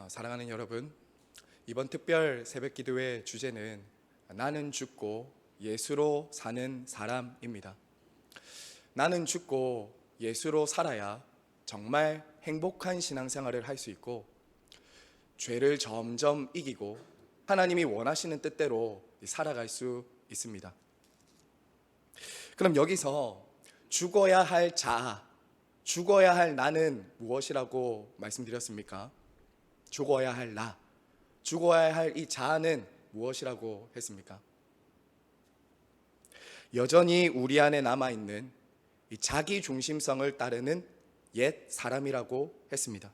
사랑하는 여러분, 이번 특별 새벽 기도의 주제는 나는 죽고 예수로 사는 사람입니다. 나는 죽고 예수로 살아야 정말 행복한 신앙생활을 할 수 있고, 죄를 점점 이기고 하나님이 원하시는 뜻대로 살아갈 수 있습니다. 그럼 여기서 죽어야 할 자아, 죽어야 할 나는 무엇이라고 말씀드렸습니까? 죽어야 할 나, 죽어야 할 이 자아는 무엇이라고 했습니까? 여전히 우리 안에 남아있는 이 자기 중심성을 따르는 옛 사람이라고 했습니다.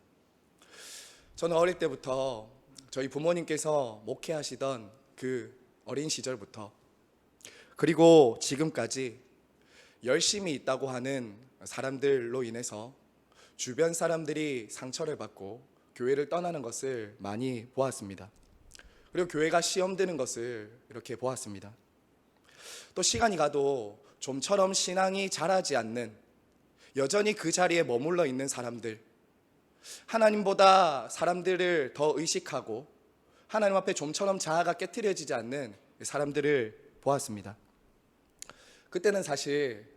저는 어릴 때부터 저희 부모님께서 목회하시던 그 어린 시절부터 그리고 지금까지 열심히 있다고 하는 사람들로 인해서 주변 사람들이 상처를 받고 교회를 떠나는 것을 많이 보았습니다. 그리고 교회가 시험 드는 것을 이렇게 보았습니다. 또 시간이 가도 좀처럼 신앙이 자라지 않는, 여전히 그 자리에 머물러 있는 사람들, 하나님보다 사람들을 더 의식하고 하나님 앞에 좀처럼 자아가 깨트려지지 않는 사람들을 보았습니다. 그때는 사실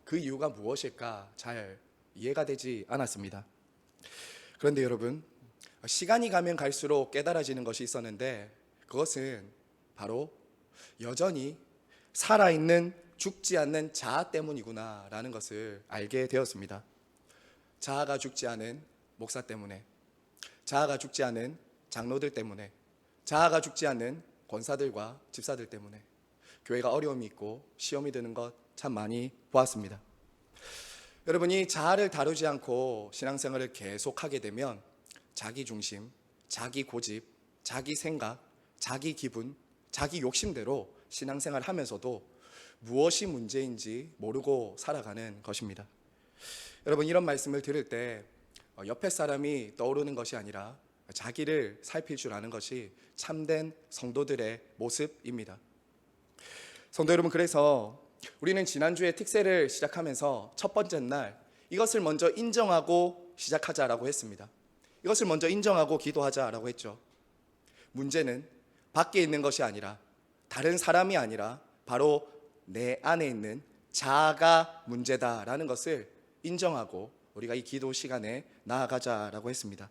그 이유가 무엇일까 잘 이해가 되지 않았습니다. 그런데 여러분, 시간이 가면 갈수록 깨달아지는 것이 있었는데, 그것은 바로 여전히 살아있는 죽지 않는 자아 때문이구나 라는 것을 알게 되었습니다. 자아가 죽지 않은 목사 때문에, 자아가 죽지 않은 장로들 때문에, 자아가 죽지 않는 권사들과 집사들 때문에 교회가 어려움이 있고 시험이 드는 것 참 많이 보았습니다. 여러분이 자아를 다루지 않고 신앙생활을 계속하게 되면 자기 중심, 자기 고집, 자기 생각, 자기 기분, 자기 욕심대로 신앙생활을 하면서도 무엇이 문제인지 모르고 살아가는 것입니다. 여러분, 이런 말씀을 들을 때 옆에 사람이 떠오르는 것이 아니라 자기를 살필 줄 아는 것이 참된 성도들의 모습입니다. 성도 여러분, 그래서 우리는 지난주에 특세를 시작하면서 첫 번째 날 이것을 먼저 인정하고 시작하자라고 했습니다. 이것을 먼저 인정하고 기도하자라고 했죠. 문제는 밖에 있는 것이 아니라, 다른 사람이 아니라 바로 내 안에 있는 자아가 문제다라는 것을 인정하고 우리가 이 기도 시간에 나아가자라고 했습니다.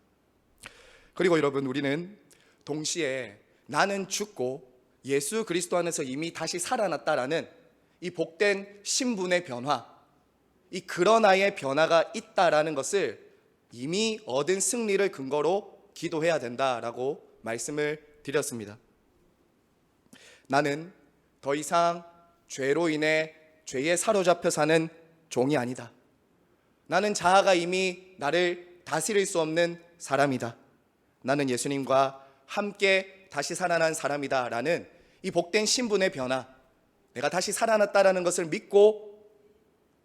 그리고 여러분, 우리는 동시에 나는 죽고 예수 그리스도 안에서 이미 다시 살아났다라는 이 복된 신분의 변화, 이 그러나의 변화가 있다라는 것을 이미 얻은 승리를 근거로 기도해야 된다라고 말씀을 드렸습니다. 나는 더 이상 죄로 인해 죄에 사로잡혀 사는 종이 아니다. 나는 자아가 이미 나를 다스릴 수 없는 사람이다. 나는 예수님과 함께 다시 살아난 사람이다 라는 이 복된 신분의 변화, 내가 다시 살아났다라는 것을 믿고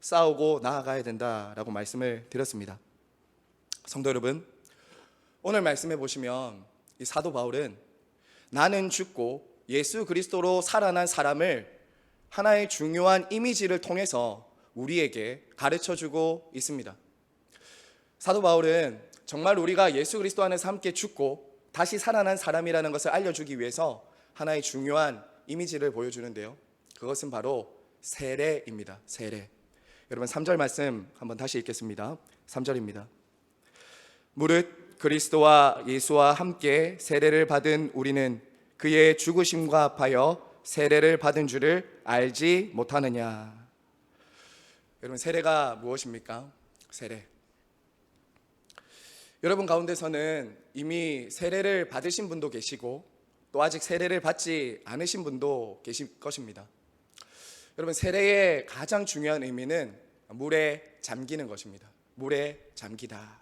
싸우고 나아가야 된다라고 말씀을 드렸습니다. 성도 여러분, 오늘 말씀해 보시면 이 사도 바울은 나는 죽고 예수 그리스도로 살아난 사람을 하나의 중요한 이미지를 통해서 우리에게 가르쳐주고 있습니다. 사도 바울은 정말 우리가 예수 그리스도 안에서 함께 죽고 다시 살아난 사람이라는 것을 알려주기 위해서 하나의 중요한 이미지를 보여주는데요, 그것은 바로 세례입니다. 세례. 여러분, 3절 말씀 한번 다시 읽겠습니다. 3절입니다. 무릇 그리스도와 예수와 함께 세례를 받은 우리는 그의 죽으심과 합하여 세례를 받은 줄을 알지 못하느냐. 여러분, 세례가 무엇입니까? 세례. 여러분 가운데서는 이미 세례를 받으신 분도 계시고 또 아직 세례를 받지 않으신 분도 계실 것입니다. 여러분, 세례의 가장 중요한 의미는 물에 잠기는 것입니다. 물에 잠기다.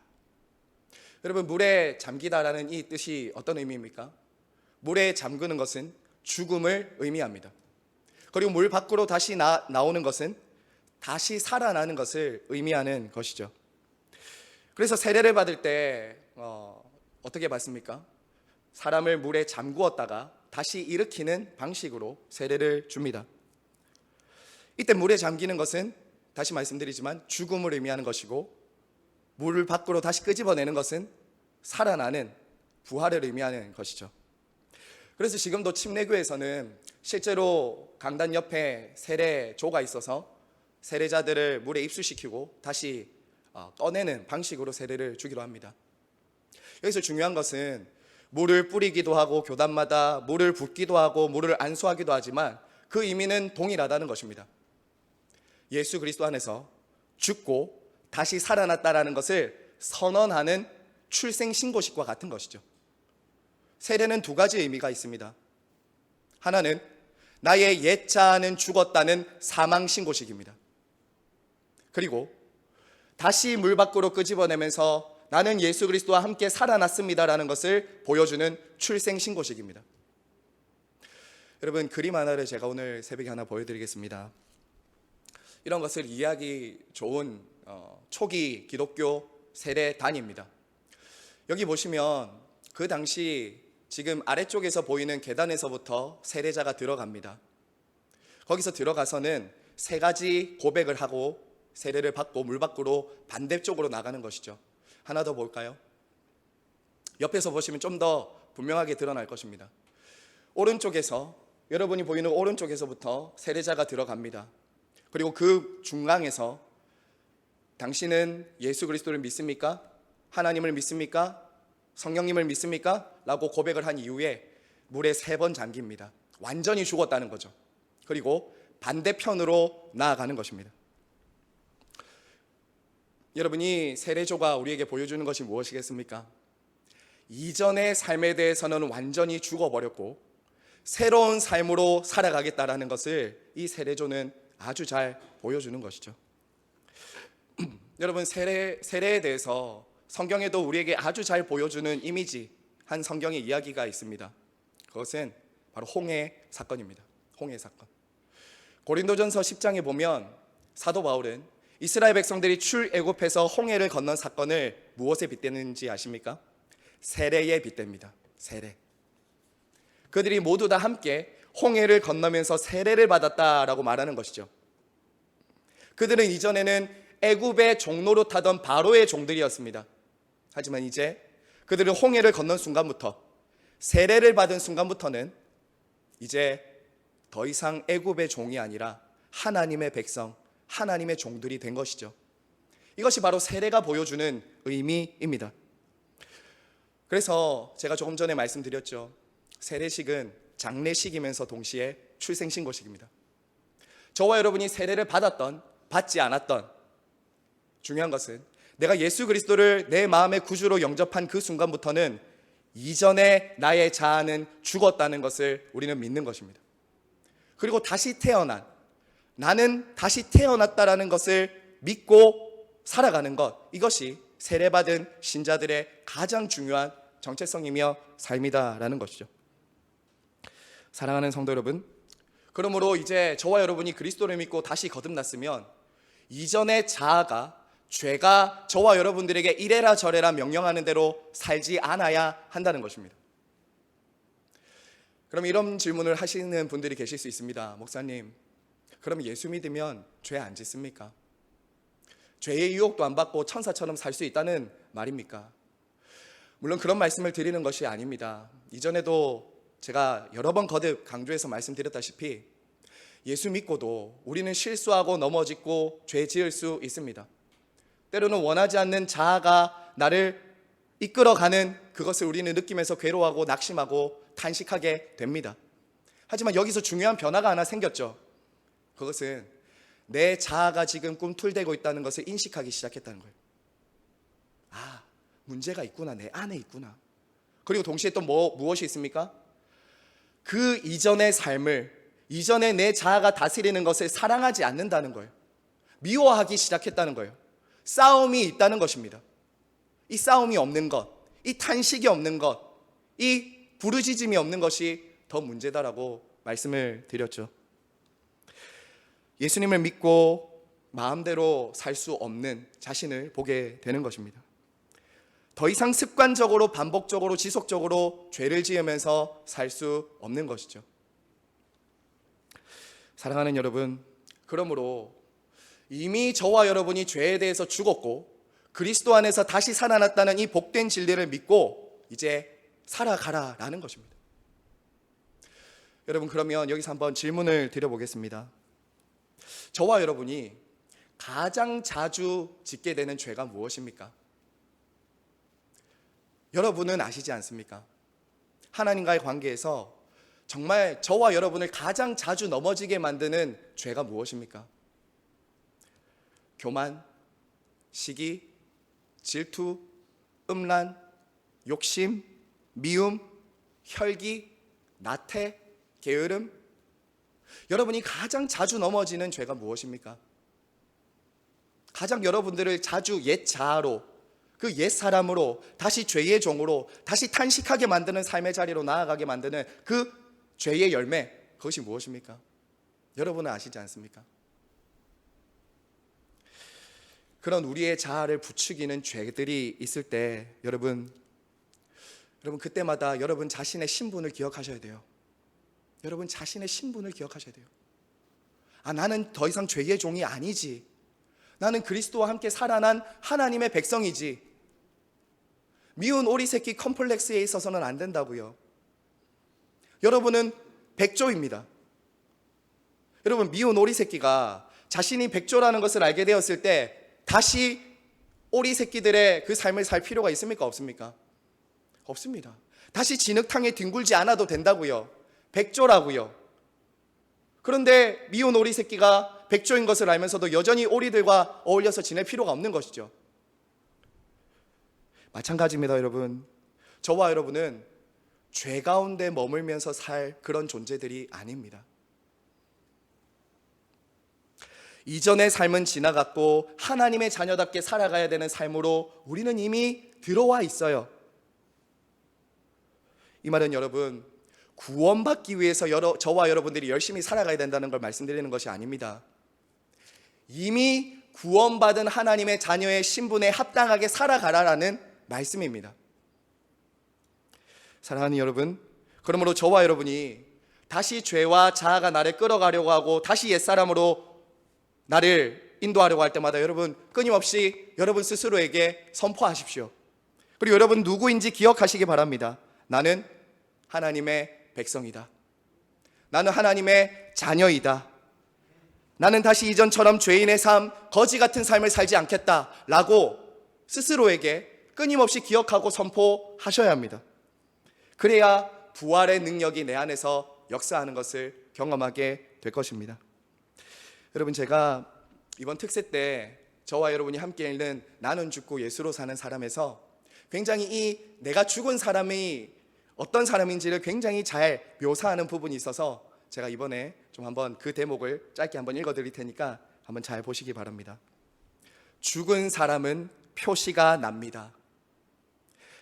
여러분, 물에 잠기다라는 이 뜻이 어떤 의미입니까? 물에 잠그는 것은 죽음을 의미합니다. 그리고 물 밖으로 다시 나오는 것은 다시 살아나는 것을 의미하는 것이죠. 그래서 세례를 받을 때 어떻게 받습니까? 사람을 물에 잠구었다가 다시 일으키는 방식으로 세례를 줍니다. 이때 물에 잠기는 것은 다시 말씀드리지만 죽음을 의미하는 것이고, 물을 밖으로 다시 끄집어내는 것은 살아나는 부활을 의미하는 것이죠. 그래서 지금도 침례교에서는 실제로 강단 옆에 세례조가 있어서 세례자들을 물에 입수시키고 다시 꺼내는 방식으로 세례를 주기로 합니다. 여기서 중요한 것은 물을 뿌리기도 하고 교단마다 물을 붓기도 하고 물을 안수하기도 하지만 그 의미는 동일하다는 것입니다. 예수 그리스도 안에서 죽고 다시 살아났다라는 것을 선언하는 출생신고식과 같은 것이죠. 세례는 두 가지 의미가 있습니다. 하나는 나의 옛 자아는 죽었다는 사망신고식입니다. 그리고 다시 물 밖으로 끄집어내면서 나는 예수 그리스도와 함께 살아났습니다라는 것을 보여주는 출생신고식입니다. 여러분, 그림 하나를 제가 오늘 새벽에 하나 보여드리겠습니다. 이런 것을 이해하기 좋은 초기 기독교 세례단입니다. 여기 보시면 그 당시 지금 아래쪽에서 보이는 계단에서부터 세례자가 들어갑니다. 거기서 들어가서는 세 가지 고백을 하고 세례를 받고 물 밖으로 반대쪽으로 나가는 것이죠. 하나 더 볼까요? 옆에서 보시면 좀 더 분명하게 드러날 것입니다. 오른쪽에서, 여러분이 보이는 오른쪽에서부터 세례자가 들어갑니다. 그리고 그 중앙에서 당신은 예수 그리스도를 믿습니까? 하나님을 믿습니까? 성령님을 믿습니까? 라고 고백을 한 이후에 물에 3번 잠깁니다. 완전히 죽었다는 거죠. 그리고 반대편으로 나아가는 것입니다. 여러분이 세례조가 우리에게 보여주는 것이 무엇이겠습니까? 이전의 삶에 대해서는 완전히 죽어버렸고 새로운 삶으로 살아가겠다라는 것을 이 세례조는 아주 잘 보여주는 것이죠. 여러분, 세례에 대해서 성경에도 우리에게 아주 잘 보여주는 이미지, 한 성경의 이야기가 있습니다. 그것은 바로 홍해 사건입니다. 홍해 사건. 고린도전서 10장에 보면 사도 바울은 이스라엘 백성들이 출애굽해서 홍해를 건넌 사건을 무엇에 빗대는지 아십니까? 세례에 빗댑니다. 세례. 그들이 모두 다 함께 홍해를 건너면서 세례를 받았다라고 말하는 것이죠. 그들은 이전에는 애굽의 종로로 타던 바로의 종들이었습니다. 하지만 이제 그들은 홍해를 건넌 순간부터, 세례를 받은 순간부터는 이제 더 이상 애굽의 종이 아니라 하나님의 백성, 하나님의 종들이 된 것이죠. 이것이 바로 세례가 보여주는 의미입니다. 그래서 제가 조금 전에 말씀드렸죠. 세례식은 장례식이면서 동시에 출생신고식입니다. 저와 여러분이 세례를 받았던, 받지 않았던, 중요한 것은 내가 예수 그리스도를 내 마음의 구주로 영접한 그 순간부터는 이전에 나의 자아는 죽었다는 것을 우리는 믿는 것입니다. 그리고 다시 태어난, 나는 다시 태어났다라는 것을 믿고 살아가는 것, 이것이 세례받은 신자들의 가장 중요한 정체성이며 삶이다라는 것이죠. 사랑하는 성도 여러분, 그러므로 이제 저와 여러분이 그리스도를 믿고 다시 거듭났으면 이전의 자아가, 죄가 저와 여러분들에게 이래라 저래라 명령하는 대로 살지 않아야 한다는 것입니다. 그럼 이런 질문을 하시는 분들이 계실 수 있습니다. 목사님, 그럼 예수 믿으면 죄 안 짓습니까? 죄의 유혹도 안 받고 천사처럼 살 수 있다는 말입니까? 물론 그런 말씀을 드리는 것이 아닙니다. 이전에도 제가 여러 번 거듭 강조해서 말씀드렸다시피 예수 믿고도 우리는 실수하고 넘어지고 죄 지을 수 있습니다. 때로는 원하지 않는 자아가 나를 이끌어가는 그것을 우리는 느끼면서 괴로워하고 낙심하고 탄식하게 됩니다. 하지만 여기서 중요한 변화가 하나 생겼죠. 그것은 내 자아가 지금 꿈틀대고 있다는 것을 인식하기 시작했다는 거예요. 아, 문제가 있구나, 내 안에 있구나. 그리고 동시에 또 무엇이 있습니까? 그 이전의 삶을, 이전에 내 자아가 다스리는 것을 사랑하지 않는다는 거예요. 미워하기 시작했다는 거예요. 싸움이 있다는 것입니다. 이 싸움이 없는 것, 이 탄식이 없는 것, 이 부르짖음이 없는 것이 더 문제다라고 말씀을 드렸죠. 예수님을 믿고 마음대로 살 수 없는 자신을 보게 되는 것입니다. 더 이상 습관적으로, 반복적으로, 지속적으로 죄를 지으면서 살 수 없는 것이죠. 사랑하는 여러분, 그러므로 이미 저와 여러분이 죄에 대해서 죽었고 그리스도 안에서 다시 살아났다는 이 복된 진리를 믿고 이제 살아가라라는 것입니다. 여러분, 그러면 여기서 한번 질문을 드려보겠습니다. 저와 여러분이 가장 자주 짓게 되는 죄가 무엇입니까? 여러분은 아시지 않습니까? 하나님과의 관계에서 정말 저와 여러분을 가장 자주 넘어지게 만드는 죄가 무엇입니까? 교만, 시기, 질투, 음란, 욕심, 미움, 혈기, 나태, 게으름. 여러분이 가장 자주 넘어지는 죄가 무엇입니까? 가장 여러분들을 자주 옛 자아로, 그 옛 사람으로, 다시 죄의 종으로, 다시 탄식하게 만드는 삶의 자리로 나아가게 만드는 그 죄의 열매, 그것이 무엇입니까? 여러분은 아시지 않습니까? 그런 우리의 자아를 부추기는 죄들이 있을 때 여러분 그때마다 여러분 자신의 신분을 기억하셔야 돼요. 여러분 자신의 신분을 기억하셔야 돼요. 나는 더 이상 죄의 종이 아니지. 나는 그리스도와 함께 살아난 하나님의 백성이지. 미운 오리 새끼 컴플렉스에 있어서는 안 된다고요. 여러분은 백조입니다. 여러분, 미운 오리 새끼가 자신이 백조라는 것을 알게 되었을 때 다시 오리 새끼들의 그 삶을 살 필요가 있습니까? 없습니까? 없습니다. 다시 진흙탕에 뒹굴지 않아도 된다고요. 백조라고요. 그런데 미운 오리 새끼가 백조인 것을 알면서도 여전히 오리들과 어울려서 지낼 필요가 없는 것이죠. 마찬가지입니다, 여러분. 저와 여러분은 죄 가운데 머물면서 살 그런 존재들이 아닙니다. 이전의 삶은 지나갔고 하나님의 자녀답게 살아가야 되는 삶으로 우리는 이미 들어와 있어요. 이 말은 여러분, 구원받기 위해서 저와 여러분들이 열심히 살아가야 된다는 걸 말씀드리는 것이 아닙니다. 이미 구원받은 하나님의 자녀의 신분에 합당하게 살아가라라는 말씀입니다. 사랑하는 여러분, 그러므로 저와 여러분이 다시 죄와 자아가 나를 끌어가려고 하고 다시 옛사람으로 나를 인도하려고 할 때마다 여러분 끊임없이 여러분 스스로에게 선포하십시오. 그리고 여러분 누구인지 기억하시기 바랍니다. 나는 하나님의 백성이다. 나는 하나님의 자녀이다. 나는 다시 이전처럼 죄인의 삶, 거지 같은 삶을 살지 않겠다 라고 스스로에게 끊임없이 기억하고 선포하셔야 합니다. 그래야 부활의 능력이 내 안에서 역사하는 것을 경험하게 될 것입니다. 여러분, 제가 이번 특세 때 저와 여러분이 함께 읽는 나는 죽고 예수로 사는 사람에서 굉장히 이 내가 죽은 사람이 어떤 사람인지를 굉장히 잘 묘사하는 부분이 있어서 제가 이번에 좀 한번 그 대목을 짧게 한번 읽어드릴 테니까 한번 잘 보시기 바랍니다. 죽은 사람은 표시가 납니다.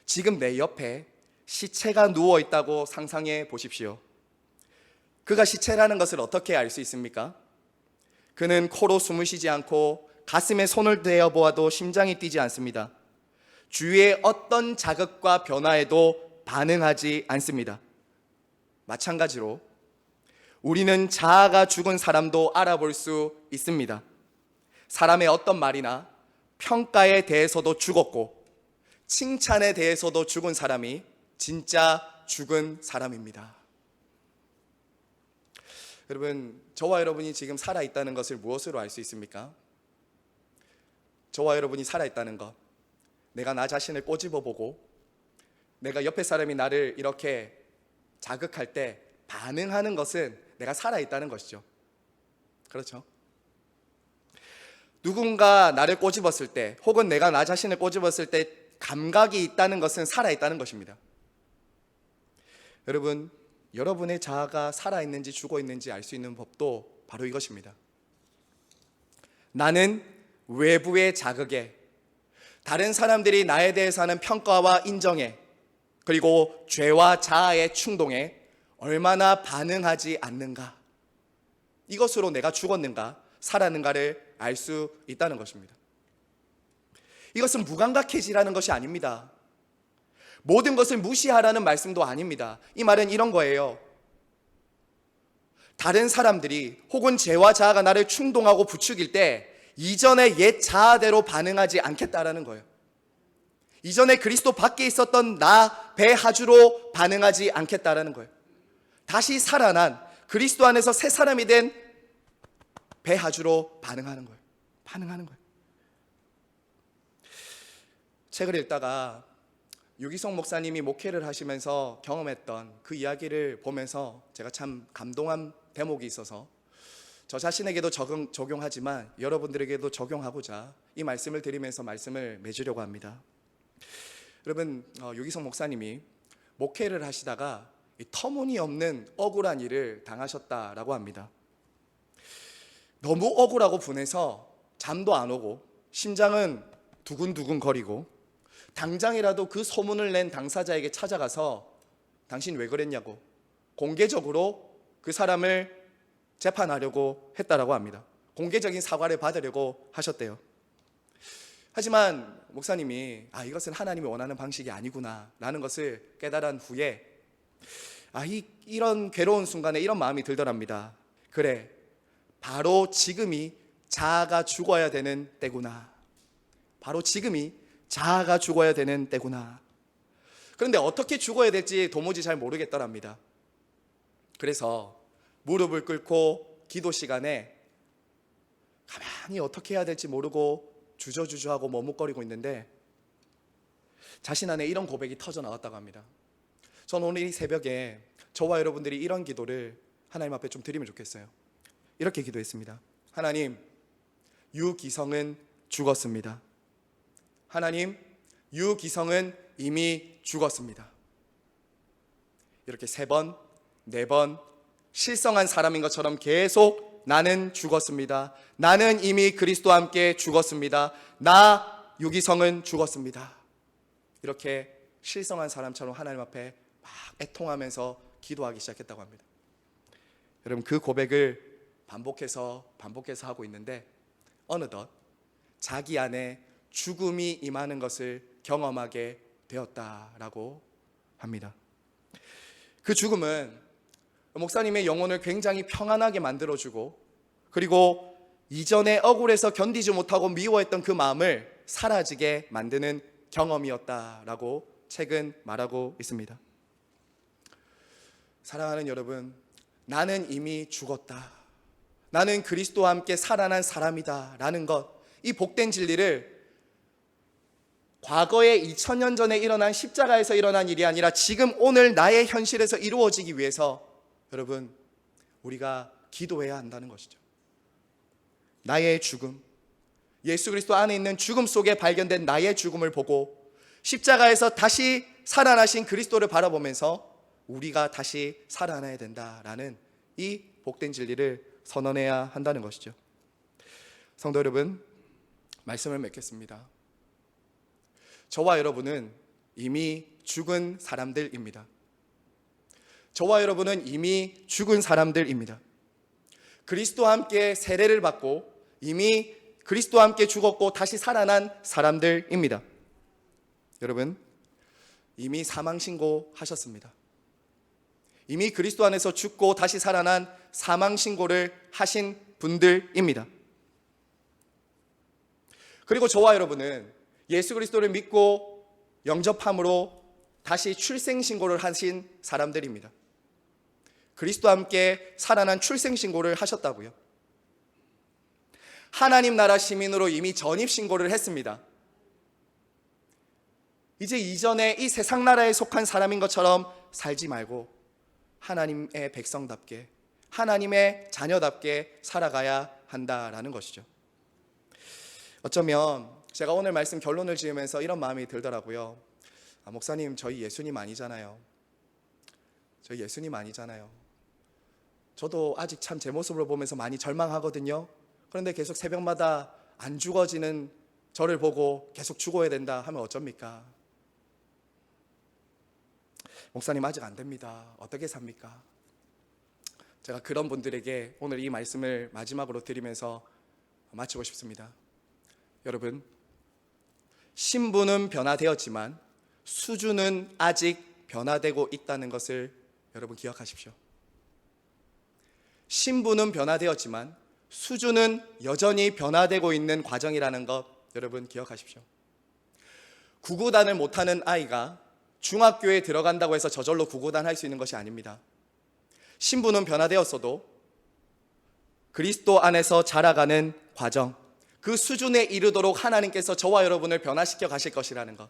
지금 내 옆에 시체가 누워있다고 상상해 보십시오. 그가 시체라는 것을 어떻게 알 수 있습니까? 그는 코로 숨을 쉬지 않고 가슴에 손을 대어 보아도 심장이 뛰지 않습니다. 주위의 어떤 자극과 변화에도 반응하지 않습니다. 마찬가지로 우리는 자아가 죽은 사람도 알아볼 수 있습니다. 사람의 어떤 말이나 평가에 대해서도 죽었고 칭찬에 대해서도 죽은 사람이 진짜 죽은 사람입니다. 여러분, 저와 여러분이 지금 살아있다는 것을 무엇으로 알 수 있습니까? 저와 여러분이 살아있다는 것, 내가 나 자신을 꼬집어보고 내가 옆에 사람이 나를 이렇게 자극할 때 반응하는 것은 내가 살아있다는 것이죠. 그렇죠? 누군가 나를 꼬집었을 때 혹은 내가 나 자신을 꼬집었을 때 감각이 있다는 것은 살아있다는 것입니다. 여러분, 여러분의 자아가 살아있는지 죽어있는지 알 수 있는 법도 바로 이것입니다. 나는 외부의 자극에, 다른 사람들이 나에 대해서 하는 평가와 인정에, 그리고 죄와 자아의 충동에 얼마나 반응하지 않는가, 이것으로 내가 죽었는가 살았는가를 알 수 있다는 것입니다. 이것은 무감각해지라는 것이 아닙니다. 모든 것을 무시하라는 말씀도 아닙니다. 이 말은 이런 거예요. 다른 사람들이 혹은 죄와 자아가 나를 충동하고 부추길 때 이전의 옛 자아대로 반응하지 않겠다라는 거예요. 이전에 그리스도 밖에 있었던 나 배하주로 반응하지 않겠다라는 거예요. 다시 살아난 그리스도 안에서 새 사람이 된 배하주로 반응하는 거예요. 책을 읽다가 유기성 목사님이 목회를 하시면서 경험했던 그 이야기를 보면서 제가 참 감동한 대목이 있어서 저 자신에게도 적용하지만 여러분들에게도 적용하고자 이 말씀을 드리면서 말씀을 맺으려고 합니다. 여러분, 유기성 목사님이 목회를 하시다가 터무니없는 억울한 일을 당하셨다라고 합니다. 너무 억울하고 분해서 잠도 안 오고 심장은 두근두근 거리고 당장이라도 그 소문을 낸 당사자에게 찾아가서 당신 왜 그랬냐고 공개적으로 그 사람을 재판하려고 했다라고 합니다. 공개적인 사과를 받으려고 하셨대요. 하지만 목사님이 이것은 하나님이 원하는 방식이 아니구나 라는 것을 깨달은 후에 이런 괴로운 순간에 이런 마음이 들더랍니다. 그래, 바로 지금이 자아가 죽어야 되는 때구나. 바로 지금이 자아가 죽어야 되는 때구나. 그런데 어떻게 죽어야 될지 도무지 잘 모르겠더랍니다. 그래서 무릎을 꿇고 기도 시간에 가만히 어떻게 해야 될지 모르고 주저주저하고 머뭇거리고 있는데 자신 안에 이런 고백이 터져 나왔다고 합니다. 저는 오늘 이 새벽에 저와 여러분들이 이런 기도를 하나님 앞에 좀 드리면 좋겠어요. 이렇게 기도했습니다. 하나님, 유기성은 죽었습니다. 하나님, 유기성은 이미 죽었습니다. 이렇게 3번, 4번 실성한 사람인 것처럼 계속 나는 죽었습니다. 나는 이미 그리스도와 함께 죽었습니다. 나 유기성은 죽었습니다. 이렇게 실성한 사람처럼 하나님 앞에 막 애통하면서 기도하기 시작했다고 합니다. 여러분, 그 고백을 반복해서 하고 있는데 어느덧 자기 안에 죽음이 임하는 것을 경험하게 되었다라고 합니다. 그 죽음은 목사님의 영혼을 굉장히 평안하게 만들어주고 그리고 이전에 억울해서 견디지 못하고 미워했던 그 마음을 사라지게 만드는 경험이었다라고 책은 말하고 있습니다. 사랑하는 여러분, 나는 이미 죽었다. 나는 그리스도와 함께 살아난 사람이다 라는 것, 이 복된 진리를 과거에 2000년 전에 일어난 십자가에서 일어난 일이 아니라 지금 오늘 나의 현실에서 이루어지기 위해서 여러분, 우리가 기도해야 한다는 것이죠. 나의 죽음, 예수 그리스도 안에 있는 죽음 속에 발견된 나의 죽음을 보고 십자가에서 다시 살아나신 그리스도를 바라보면서 우리가 다시 살아나야 된다라는 이 복된 진리를 선언해야 한다는 것이죠. 성도 여러분, 말씀을 맺겠습니다. 저와 여러분은 이미 죽은 사람들입니다. 저와 여러분은 이미 죽은 사람들입니다. 그리스도와 함께 세례를 받고 이미 그리스도와 함께 죽었고 다시 살아난 사람들입니다. 여러분, 이미 사망 신고하셨습니다. 이미 그리스도 안에서 죽고 다시 살아난 사망 신고를 하신 분들입니다. 그리고 저와 여러분은 예수 그리스도를 믿고 영접함으로 다시 출생 신고를 하신 사람들입니다. 그리스도와 함께 살아난 출생 신고를 하셨다고요. 하나님 나라 시민으로 이미 전입 신고를 했습니다. 이제 이전에 이 세상 나라에 속한 사람인 것처럼 살지 말고 하나님의 백성답게, 하나님의 자녀답게 살아가야 한다라는 것이죠. 어쩌면 제가 오늘 말씀 결론을 지으면서 이런 마음이 들더라고요. 목사님, 저희 예수님 아니잖아요. 저도 아직 참 제 모습을 보면서 많이 절망하거든요. 그런데 계속 새벽마다 안 죽어지는 저를 보고 계속 죽어야 된다 하면 어쩝니까? 목사님, 아직 안 됩니다. 어떻게 삽니까? 제가 그런 분들에게 오늘 이 말씀을 마지막으로 드리면서 마치고 싶습니다. 여러분, 신분은 변화되었지만 수준은 아직 변화되고 있다는 것을 여러분 기억하십시오. 신분은 변화되었지만 수준은 여전히 변화되고 있는 과정이라는 것 여러분 기억하십시오. 구구단을 못하는 아이가 중학교에 들어간다고 해서 저절로 구구단 할 수 있는 것이 아닙니다. 신부는 변화되었어도 그리스도 안에서 자라가는 과정, 그 수준에 이르도록 하나님께서 저와 여러분을 변화시켜 가실 것이라는 것,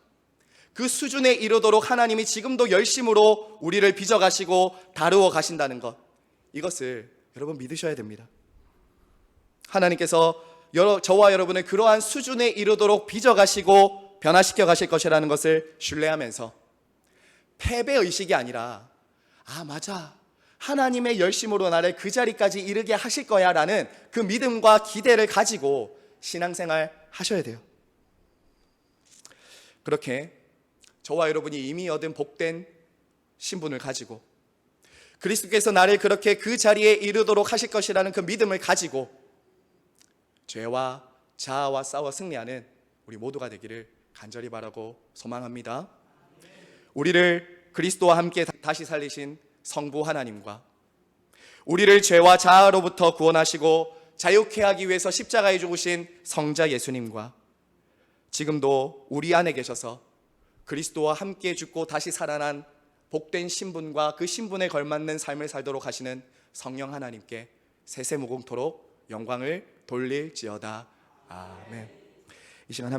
그 수준에 이르도록 하나님이 지금도 열심으로 우리를 빚어가시고 다루어 가신다는 것, 이것을 여러분 믿으셔야 됩니다. 하나님께서 저와 여러분을 그러한 수준에 이르도록 빚어가시고 변화시켜 가실 것이라는 것을 신뢰하면서 패배의식이 아니라 맞아, 하나님의 열심으로 나를 그 자리까지 이르게 하실 거야 라는 그 믿음과 기대를 가지고 신앙생활 하셔야 돼요. 그렇게 저와 여러분이 이미 얻은 복된 신분을 가지고 그리스도께서 나를 그렇게 그 자리에 이르도록 하실 것이라는 그 믿음을 가지고 죄와 자아와 싸워 승리하는 우리 모두가 되기를 간절히 바라고 소망합니다. 우리를 그리스도와 함께 다시 살리신 성부 하나님과 우리를 죄와 자아로부터 구원하시고 자유케 하기 위해서 십자가에 죽으신 성자 예수님과 지금도 우리 안에 계셔서 그리스도와 함께 죽고 다시 살아난 복된 신분과 그 신분에 걸맞는 삶을 살도록 하시는 성령 하나님께 세세무궁토록 영광을 돌릴지어다. 아멘. 이 시간